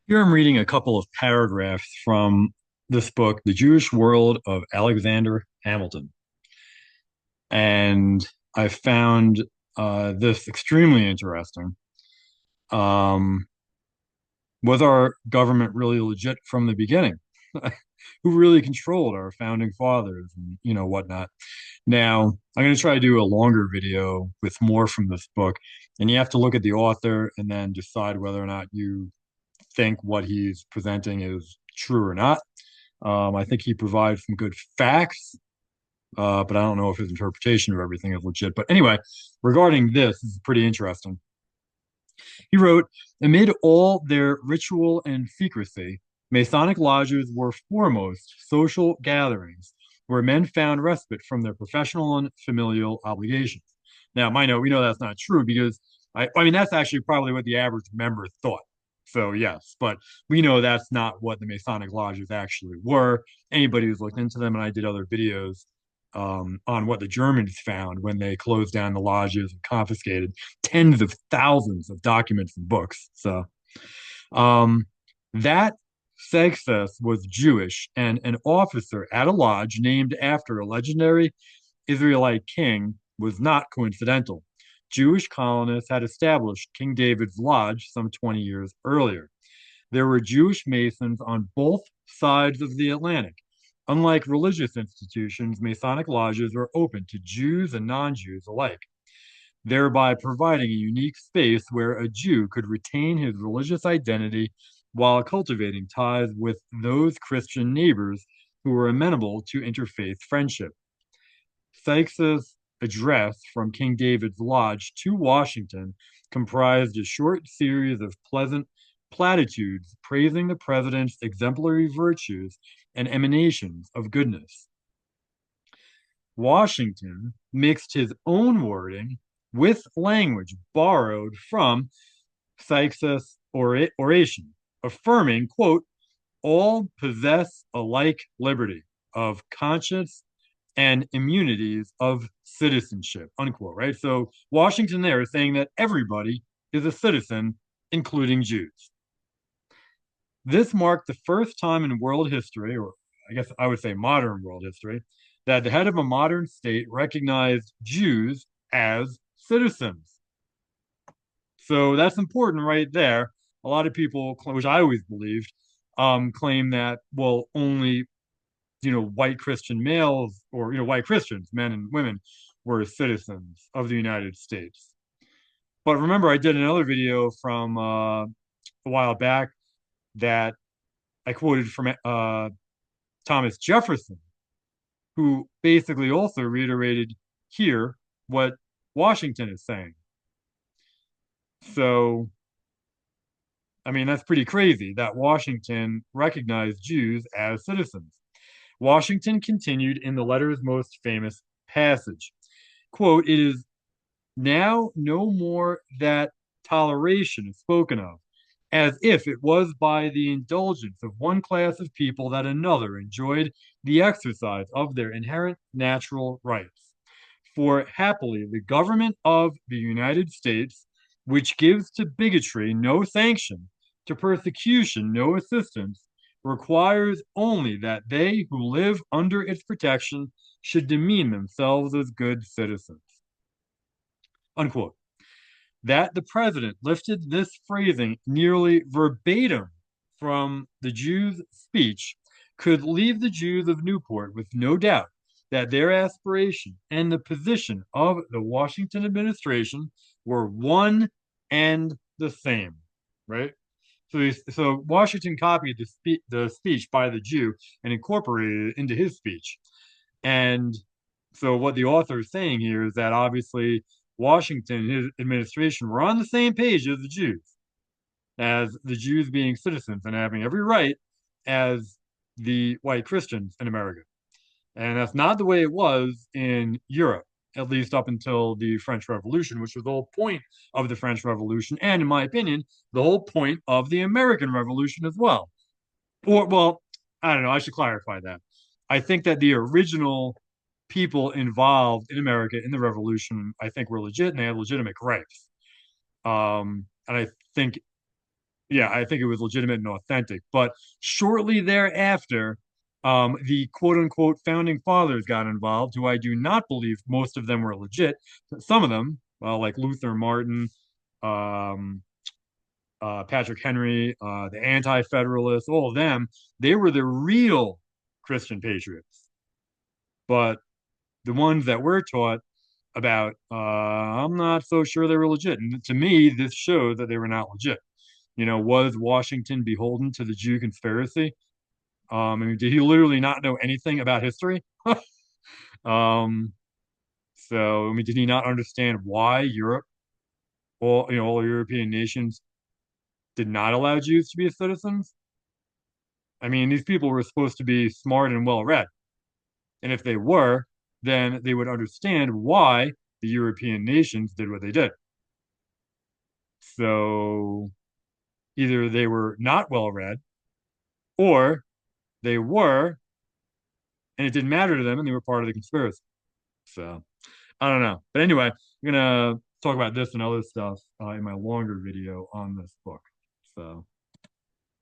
Here I'm reading a couple of paragraphs from this book, The Jewish World of Alexander Hamilton. And I found this extremely interesting. Um, was our government really legit from the beginning? Who really controlled our founding fathers and whatnot? Now, I'm going to try to do a longer video with more from this book, and you have to look at the author and then decide whether or not you think what he's presenting is true or not. I think he provides some good facts, but I don't know if his interpretation of everything is legit. But anyway, regarding this is pretty interesting. He wrote, amid all their ritual and secrecy, Masonic lodges were foremost social gatherings where men found respite from their professional and familial obligations. Now, mind note, we know that's not true because I mean, that's actually probably what the average member thought. So, yes, but we know that's not what the Masonic lodges actually were. Anybody who's looked into them, and I did other videos on what the Germans found when they closed down the lodges and confiscated tens of thousands of documents and books. So um, that Sextus was Jewish, and an officer at a lodge named after a legendary Israelite king was not coincidental. Jewish colonists had established King David's Lodge some 20 years earlier. There were Jewish Masons on both sides of the Atlantic. Unlike religious institutions, Masonic lodges were open to Jews and non-Jews alike, thereby providing a unique space where a Jew could retain his religious identity while cultivating ties with those Christian neighbors who were amenable to interfaith friendship. Sykes's address from King David's Lodge to Washington comprised a short series of pleasant platitudes praising the president's exemplary virtues and emanations of goodness. Washington mixed his own wording with language borrowed from Sykes's oration, affirming, quote, all possess alike liberty of conscience and immunities of citizenship, unquote, right? So Washington there is saying that everybody is a citizen, including Jews. This marked the first time in world history, or I guess I would say modern world history, that the head of a modern state recognized Jews as citizens. So that's important right there. A lot of people, which I always believed, claim that, well, only, white Christian males or, white Christians, men and women, were citizens of the United States. But remember, I did another video from a while back that I quoted from Thomas Jefferson, who basically also reiterated here what Washington is saying. So, I mean, that's pretty crazy that Washington recognized Jews as citizens. Washington continued in the letter's most famous passage. Quote, it is now no more that toleration is spoken of, as if it was by the indulgence of one class of people that another enjoyed the exercise of their inherent natural rights. For happily, the government of the United States, which gives to bigotry no sanction, to persecution no assistance, requires only that they who live under its protection should demean themselves as good citizens. Unquote. That the president lifted this phrasing nearly verbatim from the Jews' speech could leave the Jews of Newport with no doubt that their aspiration and the position of the Washington administration were one and the same, right? So Washington copied the speech by the Jew and incorporated it into his speech. And so what the author is saying here is that obviously Washington and his administration were on the same page as the Jews being citizens and having every right as the white Christians in America. And that's not the way it was in Europe, at least up until the French Revolution, which was the whole point of the French Revolution, and in my opinion, the whole point of the American Revolution as well. Or, well, I don't know, I should clarify that. I think that the original people involved in America in the revolution, I think, were legit and they had legitimate gripes. And I think, yeah, I think it was legitimate and authentic. But shortly thereafter, the quote unquote founding fathers got involved, who I do not believe most of them were legit. Some of them, like Luther, Martin, um, Patrick Henry, the Anti-Federalists, all of them, they were the real Christian patriots. But the ones that we're taught about, I'm not so sure they were legit. And to me, this showed that they were not legit. Was Washington beholden to the Jew conspiracy? I mean, did he literally not know anything about history? Um, so, I mean, did he not understand why Europe, all European nations did not allow Jews to be citizens? I mean, these people were supposed to be smart and well read. And if they were, then they would understand why the European nations did what they did. So either they were not well read, or they were, and it didn't matter to them, and they were part of the conspiracy. So I don't know. But anyway, I'm gonna talk about this and other stuff in my longer video on this book. So.